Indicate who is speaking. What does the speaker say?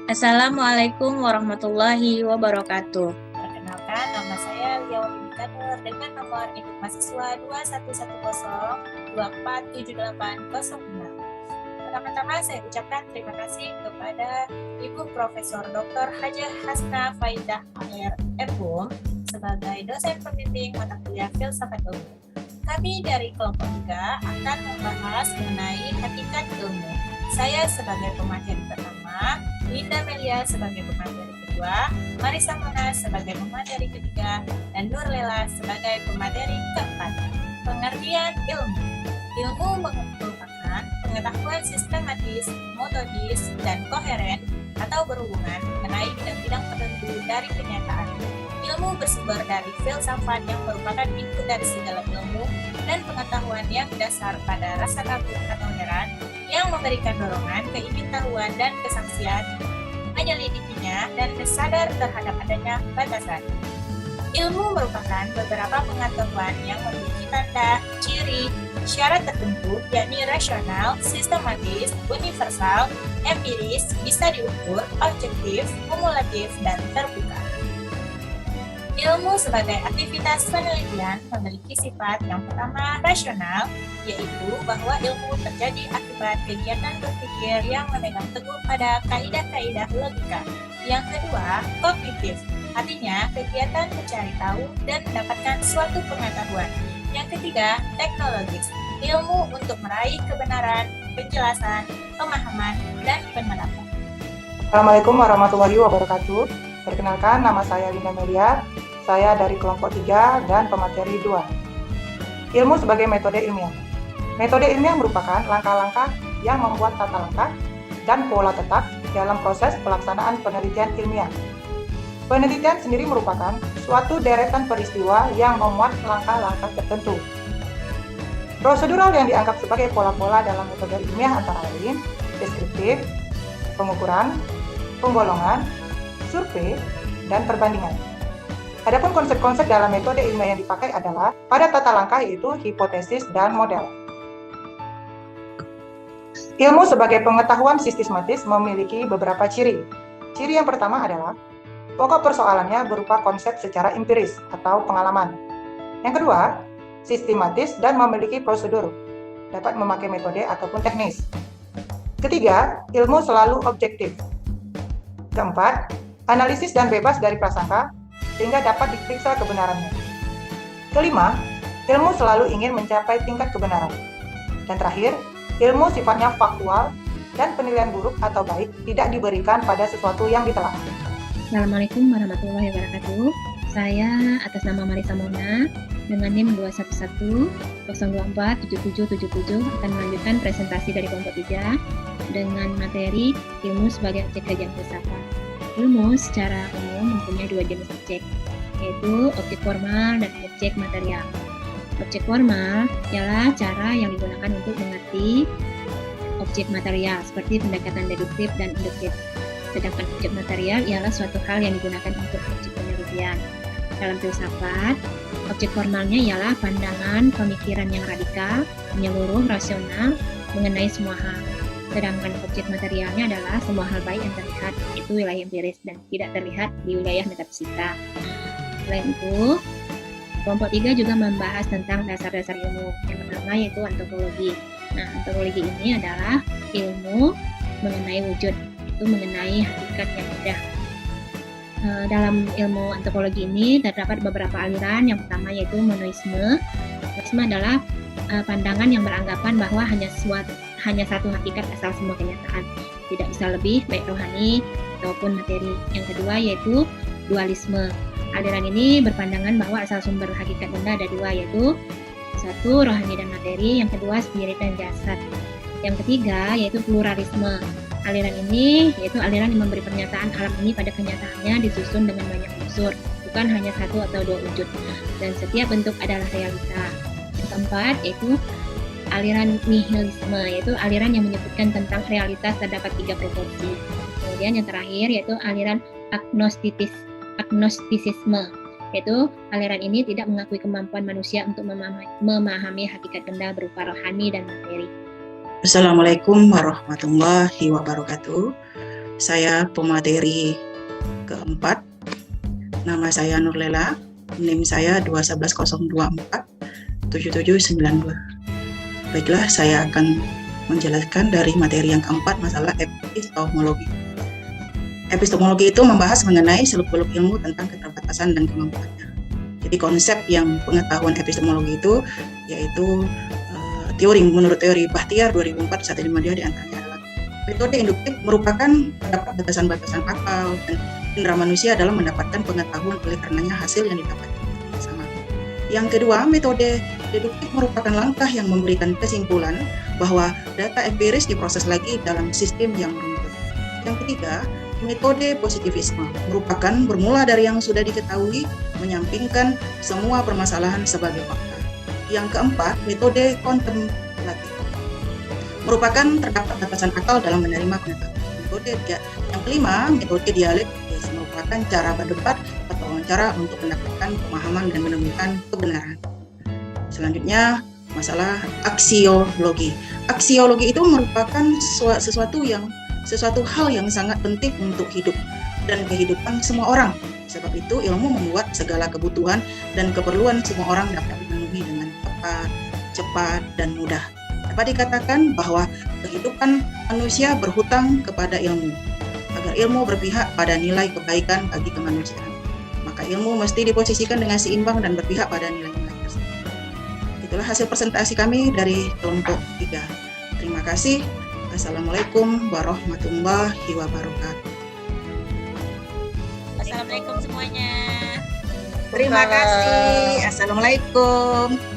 Speaker 1: Assalamualaikum warahmatullahi wabarakatuh.
Speaker 2: Perkenalkan, nama saya Lia Wardika Nur dengan nomor induk mahasiswa 2110247806. Pertama-tama saya ucapkan terima kasih kepada Ibu Profesor Dr. Hajah Hasna Faidah MPhum sebagai dosen pembimbing mata kuliah Filsafat Ilmu. Kami dari kelompok 3 akan membahas mengenai hakikat ilmu. Saya sebagai pemateri pertama, Linda Melia sebagai pemateri kedua, Marisa Mona sebagai pemateri ketiga, dan Nur Lela sebagai pemateri keempat. Pengertian ilmu. Ilmu merupakan pengetahuan sistematis, metodis, dan koheren atau berhubungan mengenai bidang-bidang tertentu dari kenyataan. Ilmu bersumber dari filsafat yang merupakan input dari segala ilmu dan pengetahuan yang dasar pada rasa kagum atau heran yang memberikan dorongan keingintahuan dan kesaksian, menyelidikinya dan sadar terhadap adanya batasan. Ilmu merupakan beberapa pengetahuan yang memiliki tanda, ciri, syarat tertentu, yakni rasional, sistematis, universal, empiris, bisa diukur, objektif, kumulatif, dan terbuka. Ilmu sebagai aktivitas penelitian memiliki sifat yang pertama rasional, yaitu bahwa ilmu terjadi akibat kegiatan berpikir yang memegang teguh pada kaidah-kaidah logika. Yang kedua, kognitif, artinya kegiatan mencari tahu dan mendapatkan suatu pengetahuan. Yang ketiga, teknologis, ilmu untuk meraih kebenaran, penjelasan, pemahaman, dan penerapan.
Speaker 3: Assalamualaikum warahmatullahi wabarakatuh. Perkenalkan, nama saya Linda Melia. Saya dari kelompok 3 dan pemateri 2. Ilmu sebagai metode ilmiah. Metode ilmiah merupakan langkah-langkah yang membuat tata langkah dan pola tetap dalam proses pelaksanaan penelitian ilmiah. Penelitian sendiri merupakan suatu deretan peristiwa yang memuat langkah-langkah tertentu. Prosedural yang dianggap sebagai pola-pola dalam metode ilmiah antara lain deskriptif, pengukuran, penggolongan, survei, dan perbandingan. Adapun konsep-konsep dalam metode ilmiah yang dipakai adalah pada tata langkah yaitu hipotesis dan model. Ilmu sebagai pengetahuan sistematis memiliki beberapa ciri. Ciri yang pertama adalah pokok persoalannya berupa konsep secara empiris atau pengalaman. Yang kedua, sistematis dan memiliki prosedur, dapat memakai metode ataupun teknis. Ketiga, ilmu selalu objektif. Keempat, analisis dan bebas dari prasangka sehingga dapat diperiksa kebenarannya. Kelima, ilmu selalu ingin mencapai tingkat kebenaran. Dan terakhir, ilmu sifatnya faktual dan penilaian buruk atau baik tidak diberikan pada sesuatu yang ditelaah.
Speaker 4: Assalamualaikum warahmatullahi wabarakatuh. Saya atas nama Marisa Mona dengan NIM 211-024-7777 akan melanjutkan presentasi dari kelompok 3 dengan materi ilmu sebagai objek kajian filsafat. Ilmu secara umum mempunyai dua jenis objek, yaitu objek formal dan objek material. Objek formal ialah cara yang digunakan untuk mengerti objek material, seperti pendekatan deduktif dan induktif. Sedangkan objek material ialah suatu hal yang digunakan untuk objek penelitian. Dalam filsafat, objek formalnya ialah pandangan pemikiran yang radikal, menyeluruh, rasional mengenai semua hal. Sedangkan objek materialnya adalah semua hal baik yang terlihat, itu wilayah empiris dan tidak terlihat di wilayah metafisika. Selain itu, kelompok 3 juga membahas tentang dasar-dasar ilmu. Yang pertama yaitu antropologi. Nah, antropologi ini adalah ilmu mengenai wujud, itu mengenai hakikat yang ada. Dalam ilmu antropologi ini terdapat beberapa aliran. Yang pertama yaitu monoisme. Monoisme adalah pandangan yang beranggapan bahwa hanya satu hakikat asal semua kenyataan, tidak bisa lebih baik rohani ataupun materi. Yang kedua yaitu dualisme. Aliran ini berpandangan bahwa asal sumber hakikat benda ada dua, yaitu satu rohani dan materi, yang kedua spirit dan jasad. Yang ketiga yaitu pluralisme. Aliran ini yaitu aliran yang memberi pernyataan alam ini pada kenyataannya disusun dengan banyak unsur, bukan hanya satu atau dua wujud, dan setiap bentuk adalah realita. Yang keempat yaitu aliran nihilisme, yaitu aliran yang menyebutkan tentang realitas terdapat tiga proporsi. Kemudian yang terakhir yaitu aliran agnostisisme, yaitu aliran ini tidak mengakui kemampuan manusia untuk memahami hakikat benda berupa rohani dan materi.
Speaker 5: Assalamualaikum warahmatullahi wabarakatuh. Saya pemateri keempat. Nama saya Nurlela, NIM saya 211.024.7792. Baiklah, saya akan menjelaskan dari materi yang keempat, masalah epistemologi. Epistemologi itu membahas mengenai seluk-beluk ilmu tentang keterbatasan dan kemampuannya. Jadi konsep yang pengetahuan epistemologi itu yaitu teori menurut teori Bahtiar 2004 152 di antaranya adalah metode induktif merupakan terdapat batasan-batasan akal dan indera manusia dalam mendapatkan pengetahuan, oleh karenanya hasil yang didapat sama. Yang kedua, metode deduktif merupakan langkah yang memberikan kesimpulan bahwa data empiris diproses lagi dalam sistem yang runtut. Yang ketiga, metode positivisme merupakan bermula dari yang sudah diketahui, menyampingkan semua permasalahan sebagai fakta. Yang keempat, metode kontemplatif merupakan terdapat batasan akal dalam menerima pengetahuan. Yang kelima, metode dialektis merupakan cara berdebat atau cara untuk mendapatkan pemahaman dan menemukan kebenaran. Selanjutnya, masalah aksiologi. Aksiologi itu merupakan sesuatu hal yang sangat penting untuk hidup dan kehidupan semua orang. Sebab itu, ilmu membuat segala kebutuhan dan keperluan semua orang dapat dipenuhi dengan tepat, cepat, dan mudah. Dapat dikatakan bahwa kehidupan manusia berhutang kepada ilmu, agar ilmu berpihak pada nilai kebaikan bagi kemanusiaan. Maka ilmu mesti diposisikan dengan seimbang dan berpihak pada nilai-nilai tersebut. Itulah hasil presentasi kami dari kelompok 3. Terima kasih. Assalamualaikum warahmatullahi wabarakatuh.
Speaker 2: Assalamualaikum semuanya.
Speaker 5: Terima kasih. Assalamualaikum.